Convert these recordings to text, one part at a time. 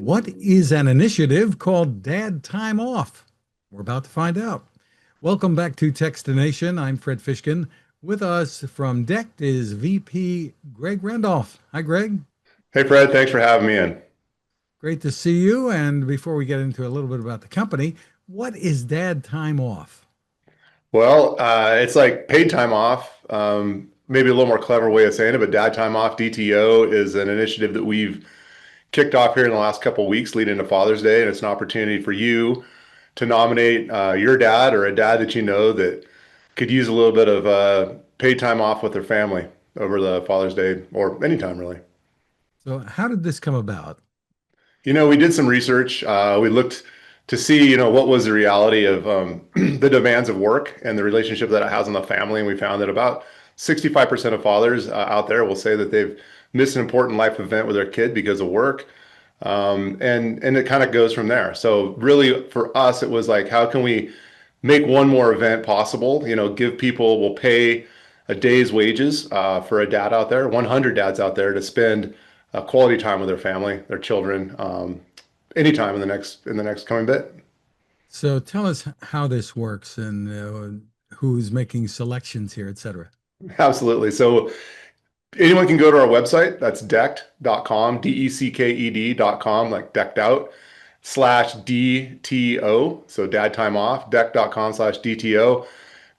What is an initiative called Dad Time Off? We're about to find out. Welcome back to Techstination. I'm Fred Fishkin. With us from DECT is VP Greg Randolph. Hi, Greg. Hey Fred, thanks for having me in. Great to see you. And before we get into a little bit about the company, what is Dad Time Off? Well, it's like paid time off. Maybe a little more clever way of saying it, but dad time off, DTO, is an initiative that we've kicked off here in the last couple of weeks leading to Father's Day. And it's an opportunity for you to nominate your dad or a dad that you know that could use a little bit of paid time off with their family over the Father's Day or anytime really. So, how did this come about? We did some research. We looked to see, what was the reality of the demands of work and the relationship that it has on the family. And we found that about 65% of fathers out there will say that they've missed an important life event with their kid because of work. And it kind of goes from there. So really for us, it was like, how can we make one more event possible? Give people, we'll pay a day's wages for a dad out there, 100 dads out there to spend quality time with their family, their children, anytime in the next coming bit. So, tell us how this works and who's making selections here, et cetera. Absolutely. So anyone can go to our website. That's decked.com, decked.com, like decked out /DTO. So dad time off, deck.com/DTO.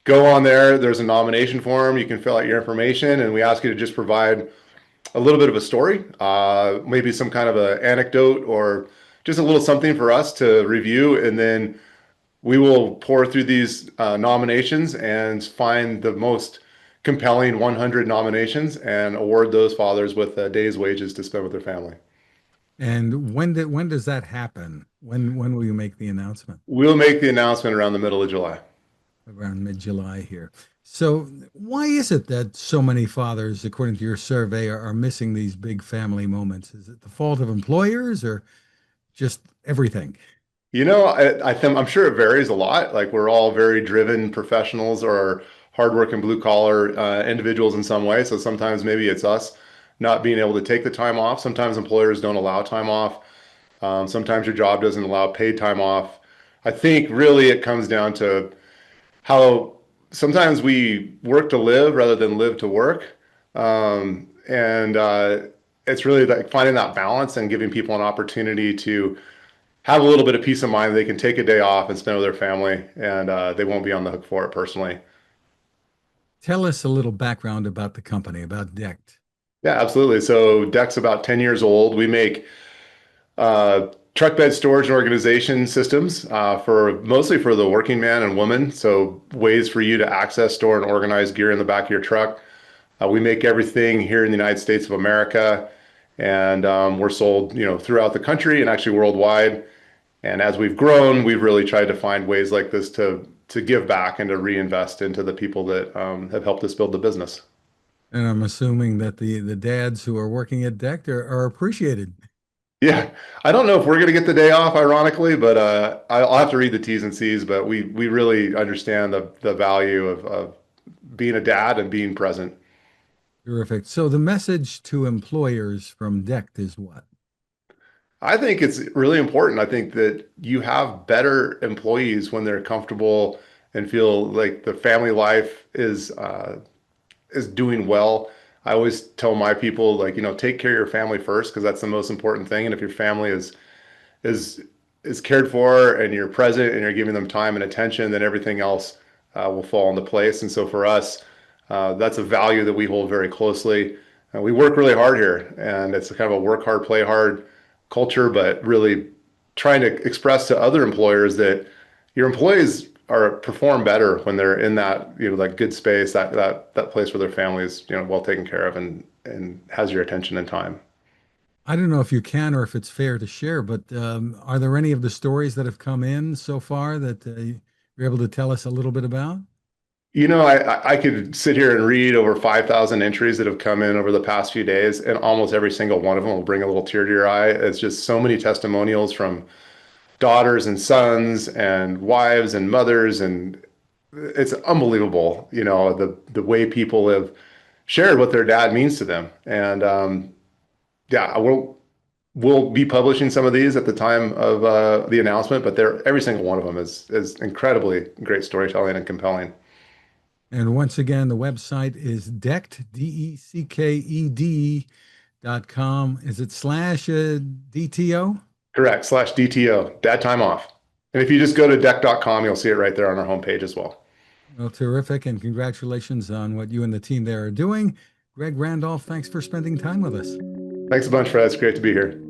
Go on there. There's a nomination form. You can fill out your information, and we ask you to just provide a little bit of a story, maybe some kind of an anecdote or just a little something for us to review. And then we will pour through these nominations and find the most compelling 100 nominations and award those fathers with a day's wages to spend with their family. And when does that happen? When will you make the announcement? We'll make the announcement around the middle of July. Around mid-July here. So why is it that so many fathers, according to your survey, are missing these big family moments? Is it the fault of employers or just everything? I'm sure it varies a lot. Like we're all very driven professionals or hardworking blue collar individuals in some way. So sometimes maybe it's us not being able to take the time off. Sometimes employers don't allow time off. Sometimes your job doesn't allow paid time off. I think really it comes down to how sometimes we work to live rather than live to work. And it's really like finding that balance and giving people an opportunity to have a little bit of peace of mind. They can take a day off and spend with their family, and they won't be on the hook for it personally. Tell us a little background about the company, about DECT. Yeah, absolutely. So Deck's about 10 years old. We make truck bed storage and organization systems for mostly for the working man and woman. So ways for you to access, store, and organize gear in the back of your truck. We make everything here in the United States of America, and we're sold, throughout the country and actually worldwide. And as we've grown, we've really tried to find ways like this to give back and to reinvest into the people that have helped us build the business. And I'm assuming that the dads who are working at DECT are appreciated. Yeah, I don't know if we're going to get the day off, ironically, but I'll have to read the T's and C's. But we really understand the value of being a dad and being present. Terrific. So the message to employers from DECT is what? I think it's really important. I think that you have better employees when they're comfortable and feel like the family life is doing well. I always tell my people, like, take care of your family first because that's the most important thing. And if your family is is cared for and you're present and you're giving them time and attention, then everything else will fall into place. And so for us, that's a value that we hold very closely. And we work really hard here, and it's a kind of a work hard, play hard culture, but really trying to express to other employers that your employees are perform better when they're in that, that good space, that place where their family is, well taken care of and has your attention and time. I don't know if you can or if it's fair to share, but are there any of the stories that have come in so far that you're able to tell us a little bit about? I could sit here and read over 5,000 entries that have come in over the past few days, and almost every single one of them will bring a little tear to your eye. It's just so many testimonials from daughters and sons and wives and mothers, and it's unbelievable, the way people have shared what their dad means to them. And yeah, we'll be publishing some of these at the time of the announcement, but every single one of them is incredibly great storytelling and compelling. And once again, the website is decked, decked.com. Is it slash DTO? Correct. /DTO, dad time off. And if you just go to deck.com, you'll see it right there on our homepage as well. Well, terrific. And congratulations on what you and the team there are doing. Greg Randolph, thanks for spending time with us. Thanks a bunch, Fred. It's great to be here.